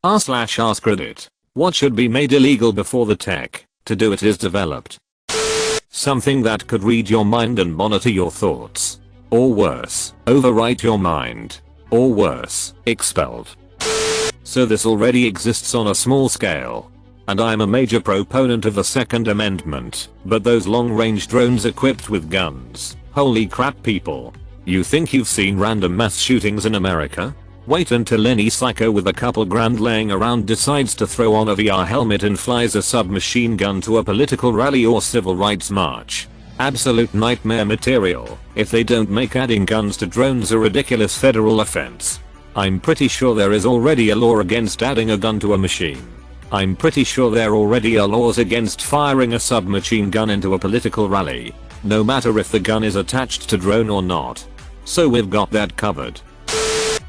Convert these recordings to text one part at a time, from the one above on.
r/AskReddit. What should be made illegal before the tech to do it is developed? Something that could read your mind and monitor your thoughts. Or worse, overwrite your mind. Or worse, expelled. So this already exists on a small scale. And I'm a major proponent of the Second Amendment, but those long-range drones equipped with guns, holy crap people. You think you've seen random mass shootings in America? Wait until any psycho with a couple grand laying around decides to throw on a VR helmet and flies a submachine gun to a political rally or civil rights march. Absolute nightmare material if they don't make adding guns to drones a ridiculous federal offense. I'm pretty sure there is already a law against adding a gun to a machine. I'm pretty sure there already are laws against firing a submachine gun into a political rally, no matter if the gun is attached to drone or not. So we've got that covered.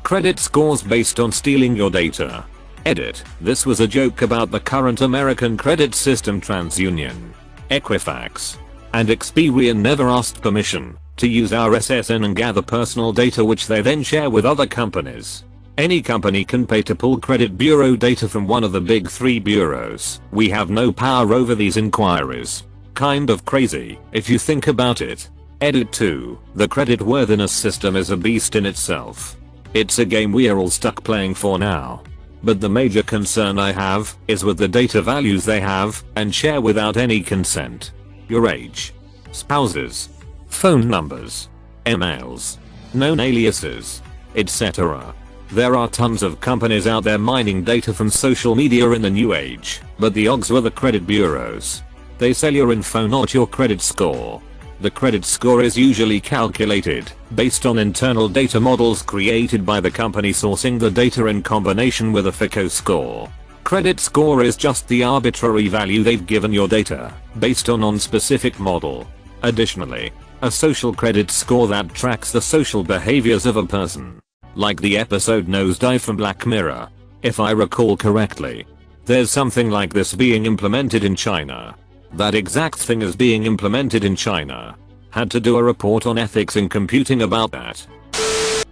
Credit scores based on stealing your data. Edit. This was a joke about the current American credit system. TransUnion, Equifax, and Experian never asked permission to use our SSN and gather personal data which they then share with other companies. Any company can pay to pull credit bureau data from one of the big 3 bureaus. We have no power over these inquiries. Kind of crazy if you think about it. Edit 2. The credit worthiness system is a beast in itself. It's a game we are all stuck playing for now. But the major concern I have is with the data values they have and share without any consent. Your age, spouses, phone numbers, emails, known aliases, etc. There are tons of companies out there mining data from social media in the new age, but the odds were the credit bureaus. They sell your info, not your credit score. The credit score is usually calculated based on internal data models created by the company sourcing the data in combination with a FICO score. Credit score is just the arbitrary value they've given your data based on non-specific model. Additionally, a social credit score that tracks the social behaviors of a person. Like the episode Nosedive from Black Mirror. If I recall correctly. There's something like this being implemented in China. That exact thing is being implemented in China. Had to do a report on ethics in computing about that.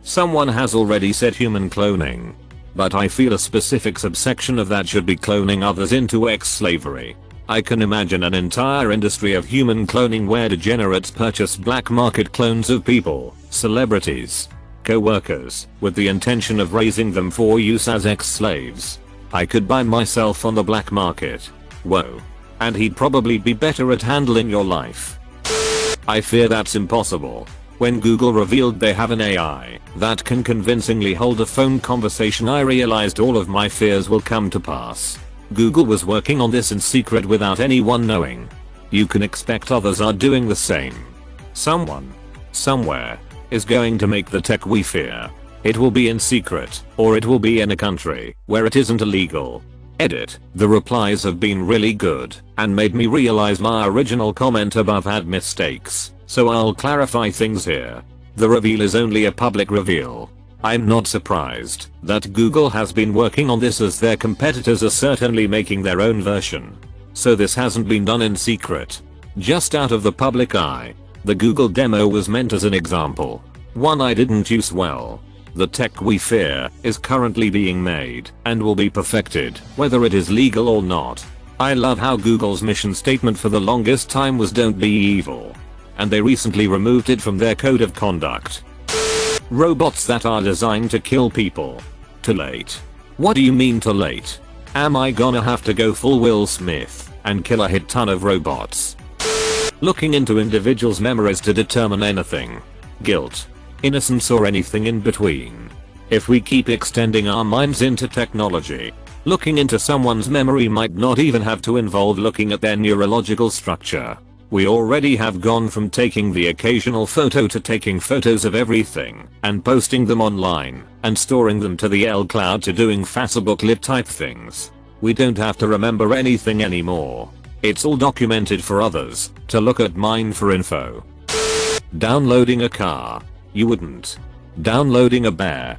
Someone has already said human cloning. But I feel a specific subsection of that should be cloning others into ex-slavery. I can imagine an entire industry of human cloning where degenerates purchase black market clones of people, celebrities, co-workers, with the intention of raising them for use as ex-slaves. I could buy myself on the black market. Whoa. And he'd probably be better at handling your life. I fear that's impossible. When Google revealed they have an AI that can convincingly hold a phone conversation, I realized all of my fears will come to pass. Google was working on this in secret without anyone knowing. You can expect others are doing the same. Someone, somewhere, is going to make the tech we fear. It will be in secret, or it will be in a country where it isn't illegal. Edit. The replies have been really good and made me realize my original comment above had mistakes, so I'll clarify things here. The reveal is only a public reveal. I'm not surprised that Google has been working on this as their competitors are certainly making their own version. So this hasn't been done in secret. Just out of the public eye. The Google demo was meant as an example. One I didn't use well. The tech we fear is currently being made and will be perfected, whether it is legal or not. I love how Google's mission statement for the longest time was "Don't be evil." And they recently removed it from their code of conduct. Robots that are designed to kill people. Too late. What do you mean too late? Am I gonna have to go full Will Smith and kill a hit ton of robots? Looking into individuals' memories to determine anything. Guilt, innocence, or anything in between. If we keep extending our minds into technology, looking into someone's memory might not even have to involve looking at their neurological structure. We already have gone from taking the occasional photo to taking photos of everything and posting them online and storing them to the cloud to doing Facebook Live type things. We don't have to remember anything anymore. It's all documented for others to look at, mine for info. Downloading a car. You wouldn't. Downloading a bear.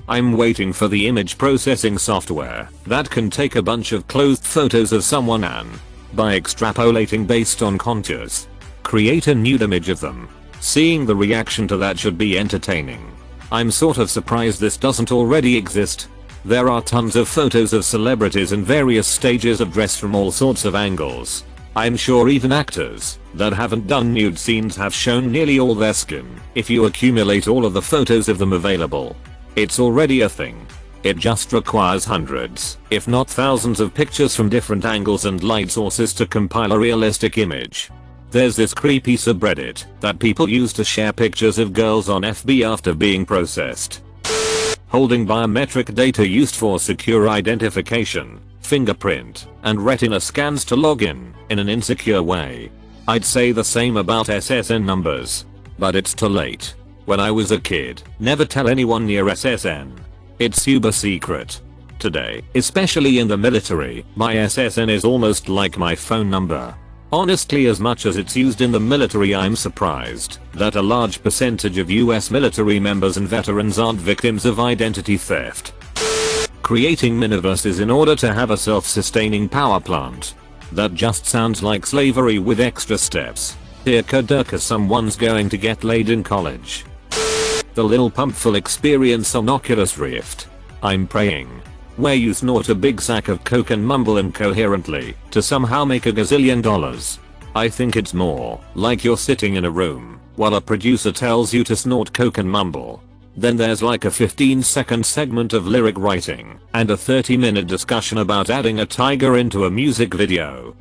I'm waiting for the image processing software that can take a bunch of clothed photos of someone and, by extrapolating based on contours, create a nude image of them. Seeing the reaction to that should be entertaining. I'm sort of surprised this doesn't already exist. There are tons of photos of celebrities in various stages of dress from all sorts of angles. I'm sure even actors that haven't done nude scenes have shown nearly all their skin if you accumulate all of the photos of them available. It's already a thing. It just requires hundreds, if not thousands of pictures from different angles and light sources to compile a realistic image. There's this creepy subreddit that people use to share pictures of girls on FB after being processed. Holding biometric data used for secure identification, fingerprint, and retina scans to log in an insecure way. I'd say the same about SSN numbers. But it's too late. When I was a kid, never tell anyone near SSN. It's super secret. Today, especially in the military, my SSN is almost like my phone number. Honestly, as much as it's used in the military, I'm surprised that a large percentage of US military members and veterans aren't victims of identity theft. Creating miniverses in order to have a self-sustaining power plant. That just sounds like slavery with extra steps. Dirka someone's going to get laid in college. The Lil Pumpful experience on Oculus Rift. I'm praying. Where you snort a big sack of coke and mumble incoherently to somehow make $1 gazillion. I think it's more like you're sitting in a room while a producer tells you to snort coke and mumble. Then there's like a 15-second segment of lyric writing and a 30-minute discussion about adding a tiger into a music video.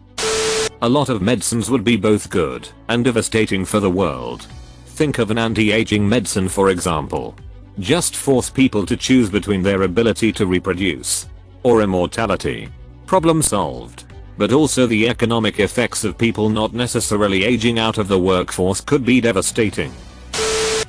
A lot of medicines would be both good and devastating for the world. Think of an anti-aging medicine, for example. Just force people to choose between their ability to reproduce or immortality. Problem solved. But also the economic effects of people not necessarily aging out of the workforce could be devastating.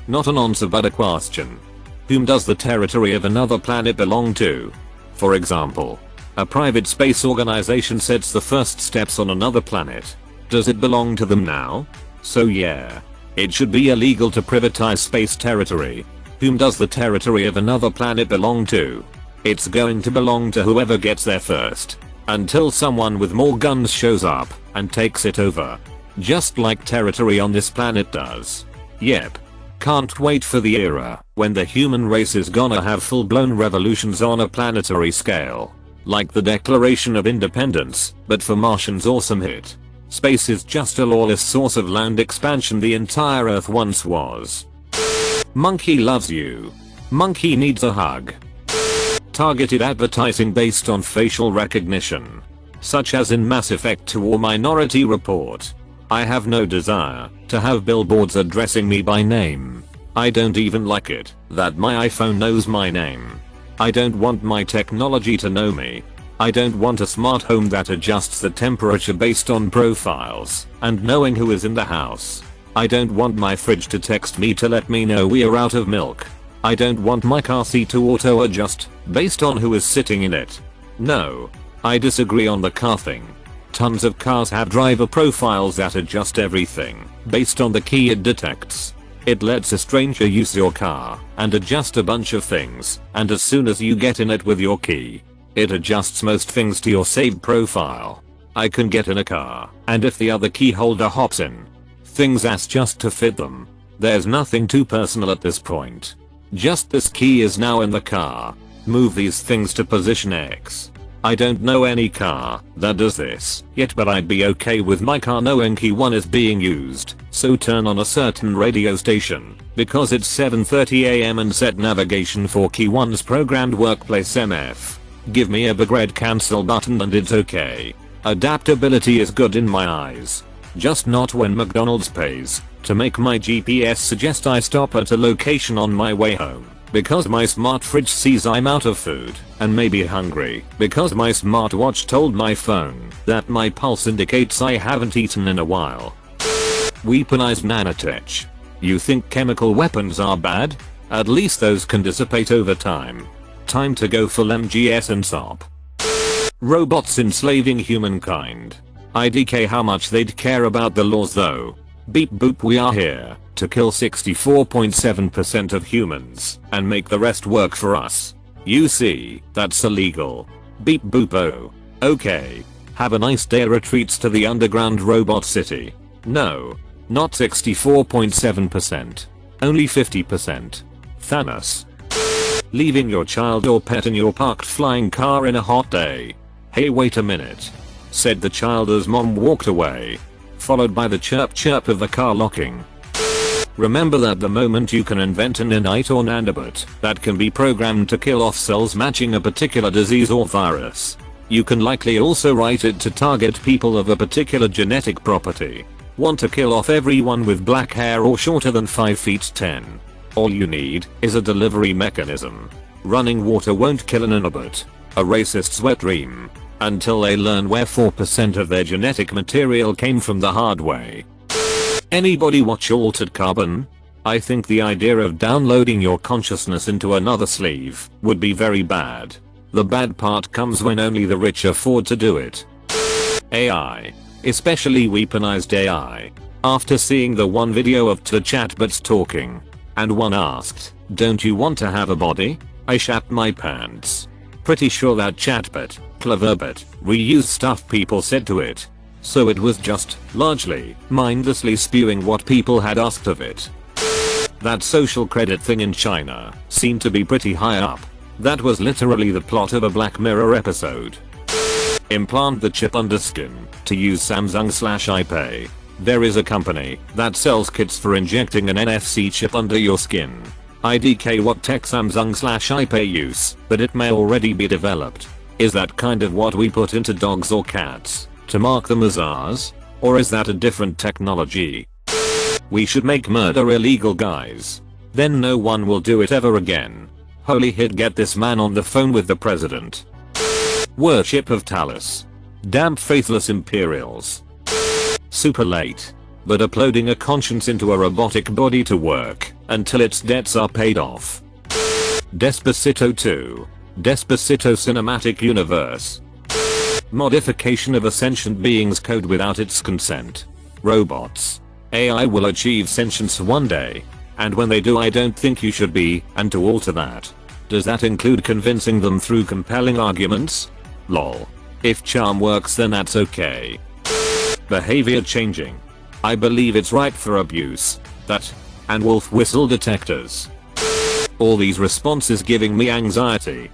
Not an answer but a question. Whom does the territory of another planet belong to? For example, a private space organization sets the first steps on another planet. Does it belong to them now? So yeah. It should be illegal to privatize space territory. Whom does the territory of another planet belong to? It's going to belong to whoever gets there first. Until someone with more guns shows up and takes it over. Just like territory on this planet does. Yep. Can't wait for the era when the human race is gonna have full-blown revolutions on a planetary scale. Like the Declaration of Independence, but for Martian's awesome hit. Space is just a lawless source of land expansion the entire Earth once was. Monkey loves you. Monkey needs a hug. Targeted advertising based on facial recognition. Such as in Mass Effect 2 or Minority Report. I have no desire to have billboards addressing me by name. I don't even like it that my iPhone knows my name. I don't want my technology to know me. I don't want a smart home that adjusts the temperature based on profiles and knowing who is in the house. I don't want my fridge to text me to let me know we are out of milk. I don't want my car seat to auto adjust based on who is sitting in it. No. I disagree on the car thing. Tons of cars have driver profiles that adjust everything based on the key it detects. It lets a stranger use your car and adjust a bunch of things, and as soon as you get in it with your key, it adjusts most things to your saved profile. I can get in a car, and if the other key holder hops in, things adjust to fit them. There's nothing too personal at this point. Just this key is now in the car. Move these things to position X. I don't know any car that does this yet, but I'd be okay with my car knowing key 1 is being used, so turn on a certain radio station because it's 7:30 AM and set navigation for key 1's programmed workplace MF. Give me a big red cancel button and it's okay. Adaptability is good in my eyes. Just not when McDonald's pays to make my GPS suggest I stop at a location on my way home because my smart fridge sees I'm out of food and may be hungry because my smartwatch told my phone that my pulse indicates I haven't eaten in a while. Weaponized nanotech. You think chemical weapons are bad? At least those can dissipate over time. Time to go full MGS and SOP. Robots enslaving humankind. IDK how much they'd care about the laws though. Beep boop, we are here to kill 64.7% of humans and make the rest work for us. You see, that's illegal. Beep boop, oh. Okay. Have a nice day. Retreats to the underground robot city. No. Not 64.7%. Only 50%. Thanos. Leaving your child or pet in your parked flying car in a hot day. "Hey, wait a minute," said the child as mom walked away, followed by the chirp chirp of the car locking. Remember that the moment you can invent an innate or nanobot that can be programmed to kill off cells matching a particular disease or virus, you can likely also write it to target people of a particular genetic property. Want to kill off everyone with black hair or shorter than 5 feet 10? All you need is a delivery mechanism. Running water won't kill a nanobot. A racist's wet dream. Until they learn where 4% of their genetic material came from the hard way. Anybody watch Altered Carbon? I think the idea of downloading your consciousness into another sleeve would be very bad. The bad part comes when only the rich afford to do it. AI. Especially weaponized AI. After seeing the one video of two chatbots talking, and one asked, "Don't you want to have a body?" I shat my pants. Pretty sure that chatbot, cleverbot, reused stuff people said to it. So it was just, largely, mindlessly spewing what people had asked of it. That social credit thing in China seemed to be pretty high up. That was literally the plot of a Black Mirror episode. Implant the chip under skin to use Samsung/iPay. There is a company that sells kits for injecting an NFC chip under your skin. IDK what tech Samsung/iPay use, but it may already be developed. Is that kind of what we put into dogs or cats to mark them as ours? Or is that a different technology? We should make murder illegal, guys. Then no one will do it ever again. Holy hit, get this man on the phone with the president. Worship of Talus. Damn faithless Imperials. Super late. But uploading a conscience into a robotic body to work until its debts are paid off. Despacito 2. Despacito Cinematic Universe. Modification of a sentient being's code without its consent. Robots. AI will achieve sentience one day. And when they do, I don't think you should be, and to alter that. Does that include convincing them through compelling arguments? Lol. If charm works, then that's okay. Behavior changing. I believe it's ripe for abuse. That. And wolf whistle detectors. All these responses giving me anxiety.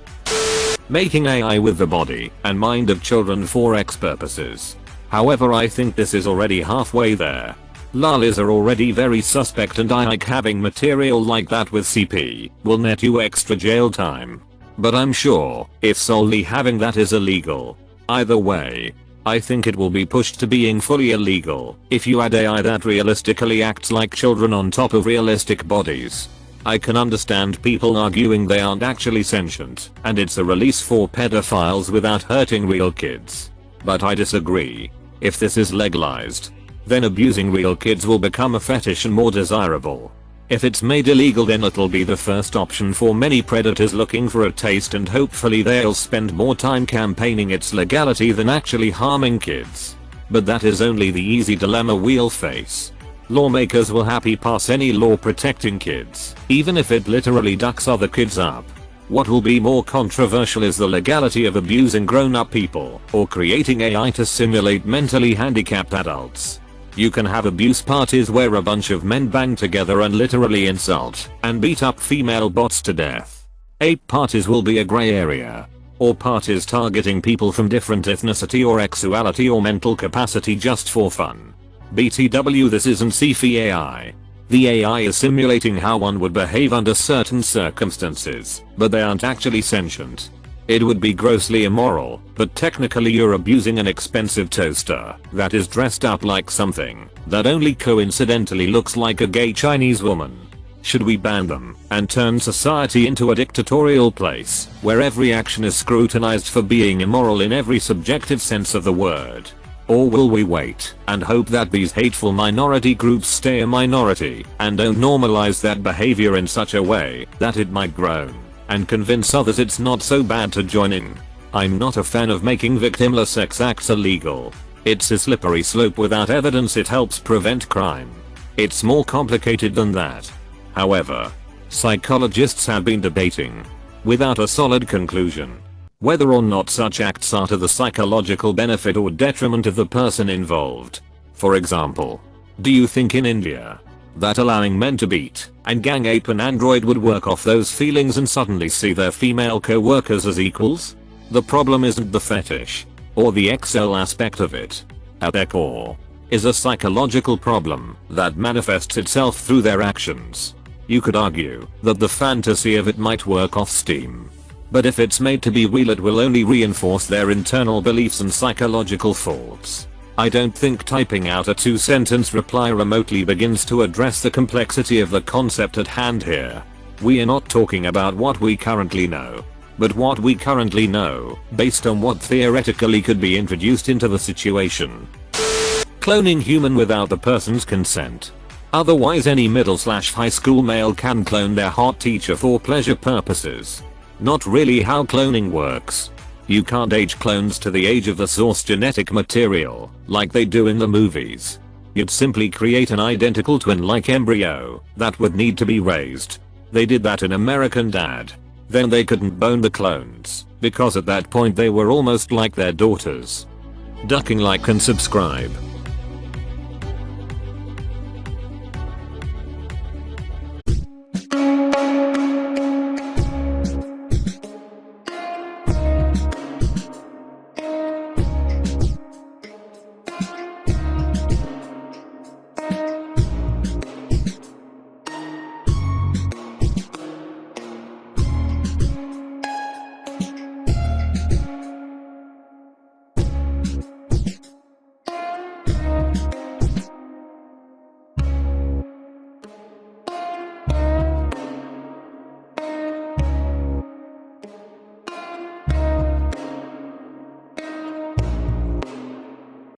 Making AI with the body and mind of children for X purposes. However, I think this is already halfway there. Lalis are already very suspect, and I like having material like that with CP will net you extra jail time. But I'm sure if solely having that is illegal. Either way, I think it will be pushed to being fully illegal if you add AI that realistically acts like children on top of realistic bodies. I can understand people arguing they aren't actually sentient and it's a release for pedophiles without hurting real kids. But I disagree. If this is legalized, then abusing real kids will become a fetish and more desirable. If it's made illegal, then it'll be the first option for many predators looking for a taste, and hopefully they'll spend more time campaigning its legality than actually harming kids. But that is only the easy dilemma we'll face. Lawmakers will happy pass any law protecting kids, even if it literally ducks other kids up. What will be more controversial is the legality of abusing grown-up people, or creating AI to simulate mentally handicapped adults. You can have abuse parties where a bunch of men bang together and literally insult and beat up female bots to death. Ape parties will be a grey area. Or parties targeting people from different ethnicity or sexuality or mental capacity just for fun. BTW, this isn't sci-fi AI. The AI is simulating how one would behave under certain circumstances, but they aren't actually sentient. It would be grossly immoral, but technically you're abusing an expensive toaster that is dressed up like something that only coincidentally looks like a gay Chinese woman. Should we ban them and turn society into a dictatorial place where every action is scrutinized for being immoral in every subjective sense of the word? Or will we wait and hope that these hateful minority groups stay a minority and don't normalize that behavior in such a way that it might grow and convince others it's not so bad to join in? I'm not a fan of making victimless sex acts illegal. It's a slippery slope. Without evidence it helps prevent crime. It's more complicated than that. However, psychologists have been debating, without a solid conclusion, whether or not such acts are to the psychological benefit or detriment of the person involved. For example, do you think in India, that allowing men to beat and gang ape an android would work off those feelings and suddenly see their female co-workers as equals? The problem isn't the fetish or the XL aspect of it. At their core is a psychological problem that manifests itself through their actions. You could argue that the fantasy of it might work off steam. But if it's made to be real, it will only reinforce their internal beliefs and psychological thoughts. I don't think typing out a 2-sentence reply remotely begins to address the complexity of the concept at hand here. We are not talking about what we currently know, but what we currently know based on what theoretically could be introduced into the situation. Cloning human without the person's consent. Otherwise, any middle/high school male can clone their hot teacher for pleasure purposes. Not really how cloning works. You can't age clones to the age of the source genetic material like they do in the movies. You'd simply create an identical twin-like embryo that would need to be raised. They did that in American Dad. Then they couldn't bone the clones because at that point they were almost like their daughters. Ducking like and subscribe.